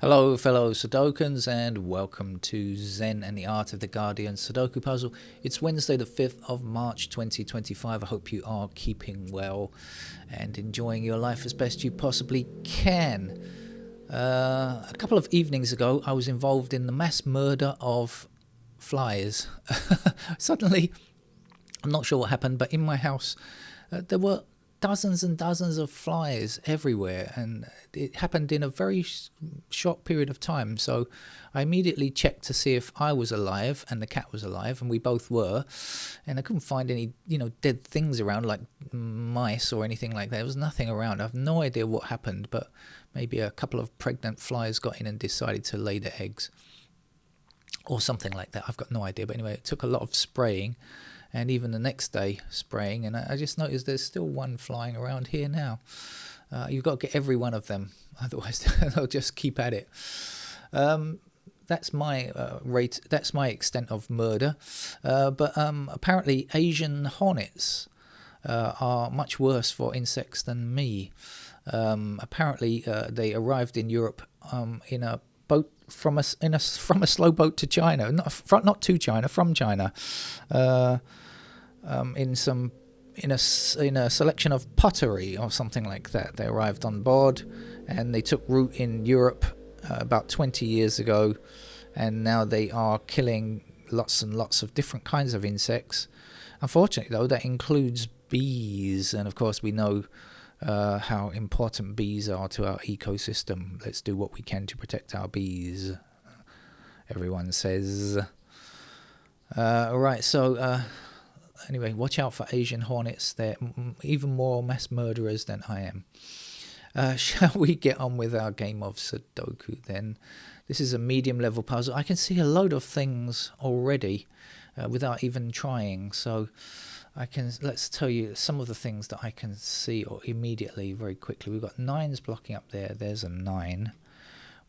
Hello, fellow Sudokans, and welcome to Zen and the Art of the Guardian Sudoku Puzzle. It's Wednesday, the 5th of March 2025. I hope you are keeping well and enjoying your life as best you possibly can. A couple of evenings ago, I was involved in the mass murder of flies. Suddenly, I'm not sure what happened, but in my house, there were dozens and dozens of flies everywhere, and it happened in a very short period of time. So I immediately checked to see if I was alive and the cat was alive, and we both were, and I couldn't find any dead things around like mice or anything like that. There was nothing around. I have no idea what happened, but maybe a couple of pregnant flies got in and decided to lay their eggs or something like that. I've got no idea, but anyway, it took a lot of spraying, and even the next day spraying, and I just noticed there's still one flying around here now. You've got to get every one of them, otherwise they'll just keep at it. That's my rate. That's my extent of murder. But apparently Asian hornets are much worse for insects than me. Apparently they arrived in Europe in a boat from a slow boat to China, not to China, from China. In a selection of pottery or something like that. They arrived on board and they took root in Europe about 20 years ago, and now they are killing lots and lots of different kinds of insects. Unfortunately, though, that includes bees, and of course we know how important bees are to our ecosystem. Let's do what we can to protect our bees, everyone says. Right, so anyway, watch out for Asian hornets. They're even more mass murderers than I am. Shall we get on with our game of Sudoku then? This is a medium level puzzle. I can see a load of things already without even trying. So let's tell you some of the things that I can see immediately, very quickly. We've got 9s blocking up there. There's a 9.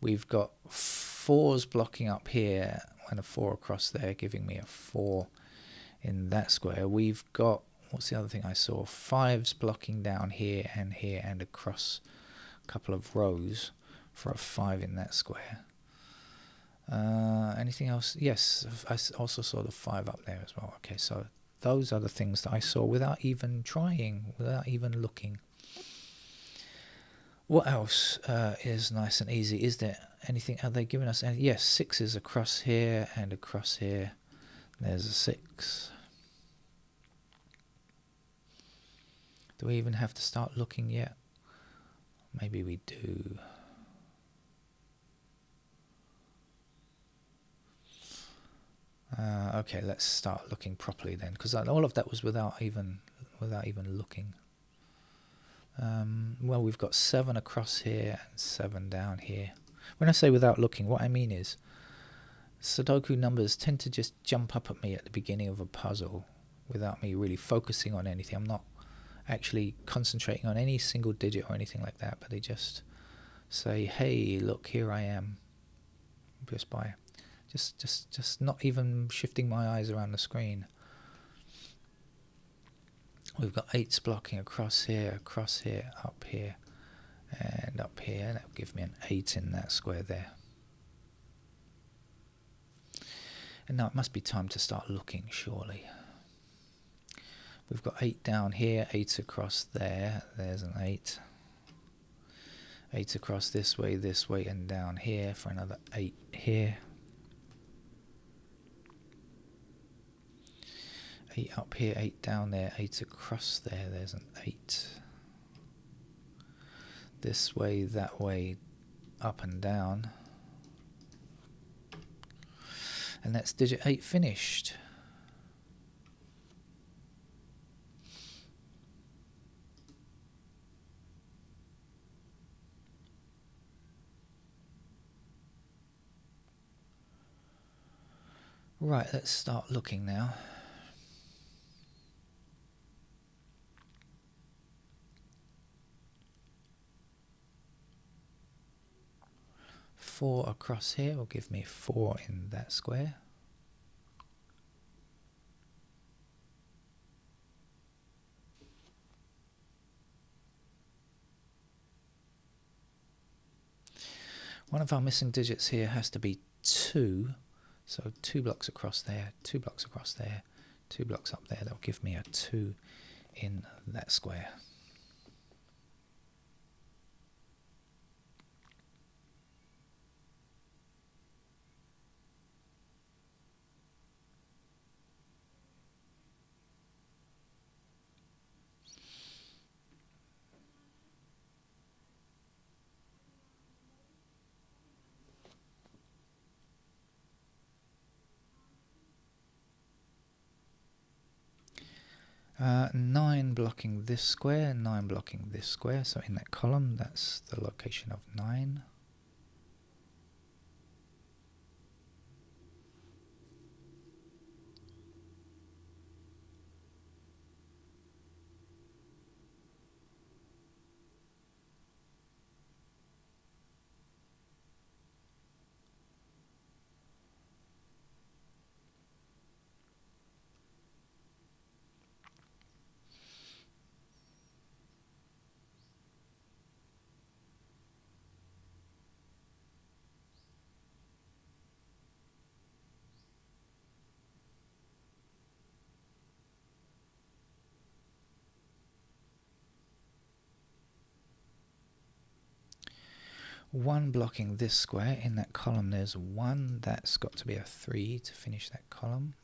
We've got 4s blocking up here and a 4 across there, giving me a 4 in that square. We've got, what's the other thing I saw? 5s blocking down here and across a couple of rows for a 5 in that square. Anything else? Yes, I also saw the 5 up there as well. Okay, so those are the things that I saw without even trying, without even looking. What else is nice and easy? Is there anything? Are they giving us any? Yes, 6s across here and across here. There's a 6. Do we even have to start looking yet? Maybe we do. Okay, let's start looking properly then, because all of that was without even looking. Well, we've got 7 across here and 7 down here. When I say without looking, what I mean is Sudoku numbers tend to just jump up at me at the beginning of a puzzle without me really focusing on anything. I'm not actually concentrating on any single digit or anything like that, but they just say, hey, look, here I am, just by just not even shifting my eyes around the screen. We've got 8s blocking across here, up here, and up here. That'll give me an 8 in that square there. And now it must be time to start looking, surely. We've got 8 down here, 8 across there. There's an 8. 8 across this way, and down here for another 8 here. 8 up here, 8 down there, 8 across there. There's an 8. This way, that way, up and down. And that's digit 8 finished. Right, let's start looking now. Four across here will give me 4 in that square. One of our missing digits here has to be 2. So 2 blocks across there, 2 blocks across there, 2 blocks up there. That'll give me a 2 in that square. Nine blocking this square, 9 blocking this square, so in that column that's the location of 9. One blocking this square, in that column there's 1, that's got to be a 3 to finish that column.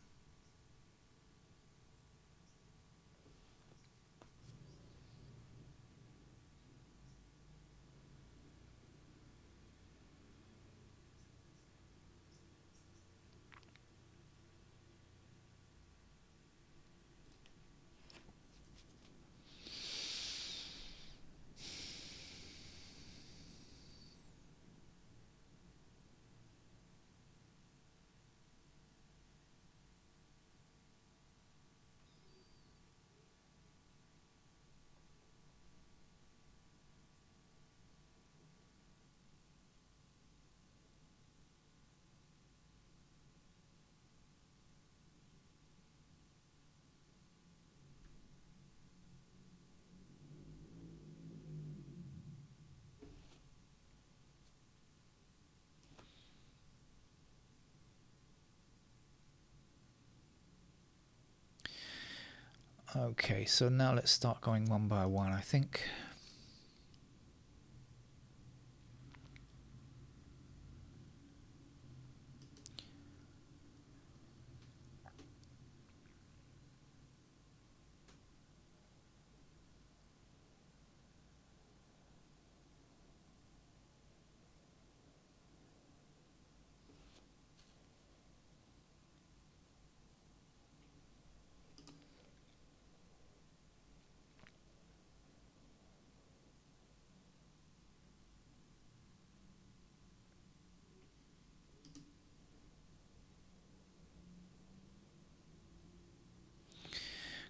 Okay, so now let's start going one by one, I think.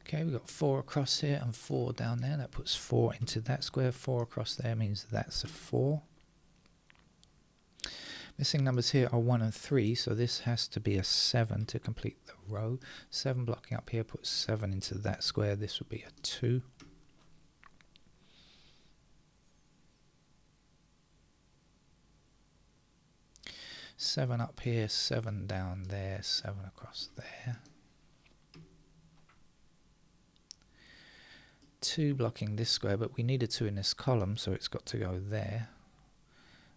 Okay, we've got 4 across here and 4 down there. That puts 4 into that square. 4 across there means that's a 4. Missing numbers here are 1 and 3, so this has to be a 7 to complete the row. 7 blocking up here puts 7 into that square. This would be a 2. Seven up here, 7 down there, 7 across there. 2 blocking this square, but we need a 2 in this column, so it's got to go there.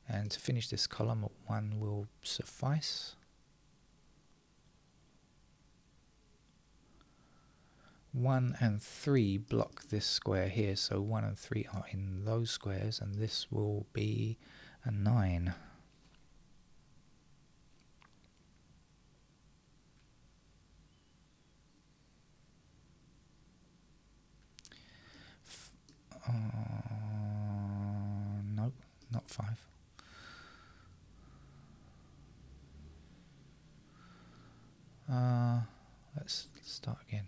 And to finish this column, 1 will suffice. 1 and 3 block this square here, so 1 and 3 are in those squares, and this will be a 9. No, not 5. Let's start again.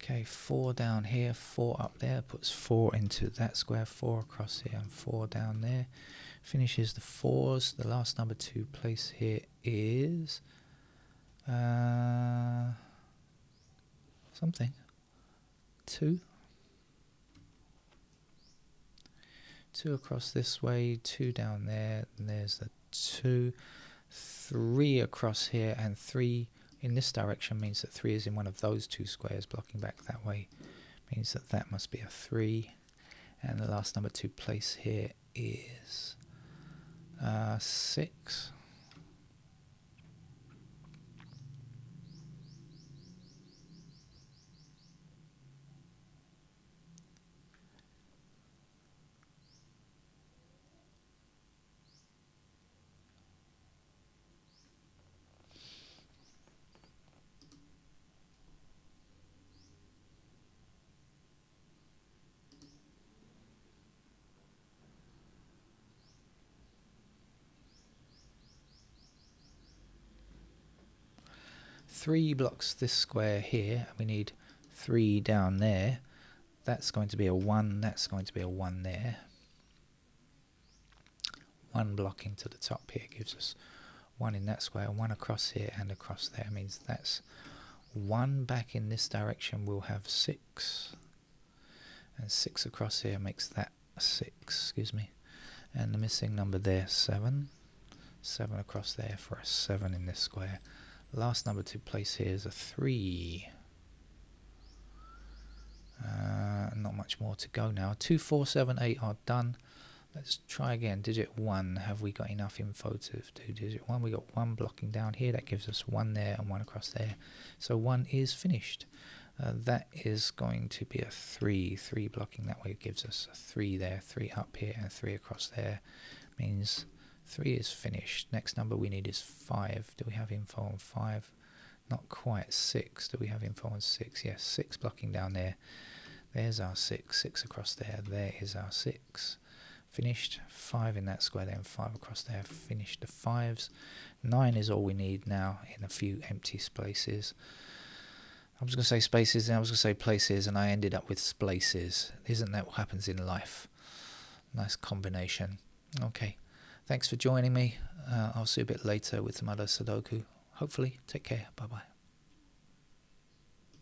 Okay, 4 down here, 4 up there, puts 4 into that square, 4 across here and 4 down there. Finishes the 4s. The last number to place here is something. 2. 2 across this way, 2 down there, and there's the 2. 3 across here and 3 in this direction means that 3 is in one of those 2 squares blocking back that way. Means that that must be a 3. And the last number to place here is 6. Three blocks this square here. We need 3 down there. That's going to be a 1. That's going to be a 1 there. 1 blocking to the top here gives us 1 in that square. 1 across here and across there means that's 1 back in this direction. We'll have 6. And 6 across here makes that 6. Excuse me. And the missing number there, 7. 7 across there for a 7 in this square. Last number to place here is a 3. Not much more to go now. 2, 4, 7, 8 are done. Let's try again. Digit 1. Have we got enough info to do digit 1? We got 1 blocking down here. That gives us 1 there and 1 across there. So 1 is finished. That is going to be a 3. 3 blocking that way gives us a 3 there, 3 up here and 3 across there. Means 3 is finished. Next number we need is 5. Do we have info on 5? Not quite. 6. Do we have info on 6? Yes, 6 blocking down there. There's our 6. 6 across there. There is our 6. Finished. 5 in that square there and 5 across there. Finished the 5s. 9 is all we need now in a few empty spaces. I was going to say spaces and I was going to say places and I ended up with splaces. Isn't that what happens in life? Nice combination. Okay. Thanks for joining me. I'll see you a bit later with some other Sudoku. Hopefully. Take care. Bye-bye.